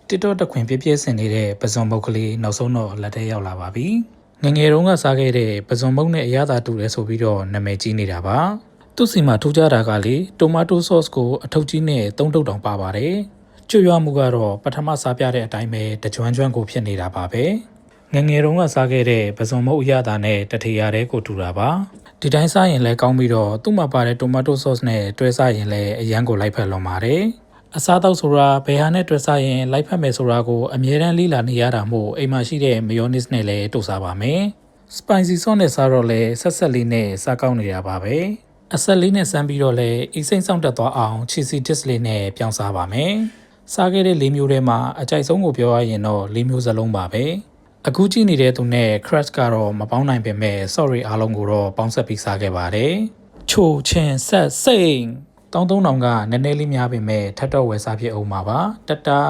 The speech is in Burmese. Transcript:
TikTok တခွင်ပြည့်စင်နေတဲ့ပဇွန်မုတ်ကလေးနောက်ဆုံးတော့လက်ထဲရောက်လာပါပြီ။ငငယ်တုန်းကစားခဲ့တဲ့ပဇွန်မုတ်နဲ့အရသာတူတယ်ဆိုပြီးတော့နာမည်ကြီးနေတာပါ။သူ့စီမှာထူးခြားတာကလေတိုမာတိုဆော့စ်ကိုအထုပ်ကြီးနဲ့3ထုပ်တောင်ပါပါတယ်။ကျွတ်ရွားမှုကတော့ပထမစားပြတဲ့အတိုင်းပဲတကြွန့်ကိုဖြစ်နေတာပါပဲ။ငငယ်တုန်းကစားခဲ့တဲ့ပဇွန်မုတ်အရသာနဲ့တထေရတဲ့ကိုတူတာပါ။ဒီတိုင်းစားရင်လည်းကောင်းပြီးတော့သူ့မှာပါတဲ့တိုမာတိုဆော့စ်နဲ့တွဲစားရင်လည်းအရန်ကိုလိုက်ဖက်လွန်ပါတယ်။အစားတောက်ဆိုတာဘယ်ဟာနဲ့တွဲစားရင်လိုက်ဖက်မယ်ဆိုတာကိုအမြဲတမ်းလေ့လာနေရတာမို့အိမ်မှာရှိတဲ့မယောနစ်နဲ့လည်းတုပ်စားပါမယ်။ spicy sauce နဲ့စားတော့လဲဆက်လေးနဲ့စားကောင်းနေတာပါပဲ။အဆက်လေးနဲ့စမ်းပြီးတော့လဲအီစိမ့်ဆောင်တက်သွားအောင် cheesy dish လေးနဲ့ပြောင်းစားပါမယ်။စားခဲ့တဲ့၄မျိုးထဲမှာအကြိုက်ဆုံးကိုပြောရရင်တော့၄မျိုးစလုံးပါပဲ။အခုကြည့်နေတဲ့သူနဲ့ crush ကတော့မပေါင်းနိုင်ပေမဲ့ sorry အားလုံးကိုတော့ပေါင်းဆက်ပြီးစားခဲ့ပါတယ်။ချိုချင်းဆက်စိမ့်တောင်း3000ကနည်းနည်းလေးများပေမဲ့ထပ်တော့ဝယ်စားဖြစ်အောင်ပါတတာ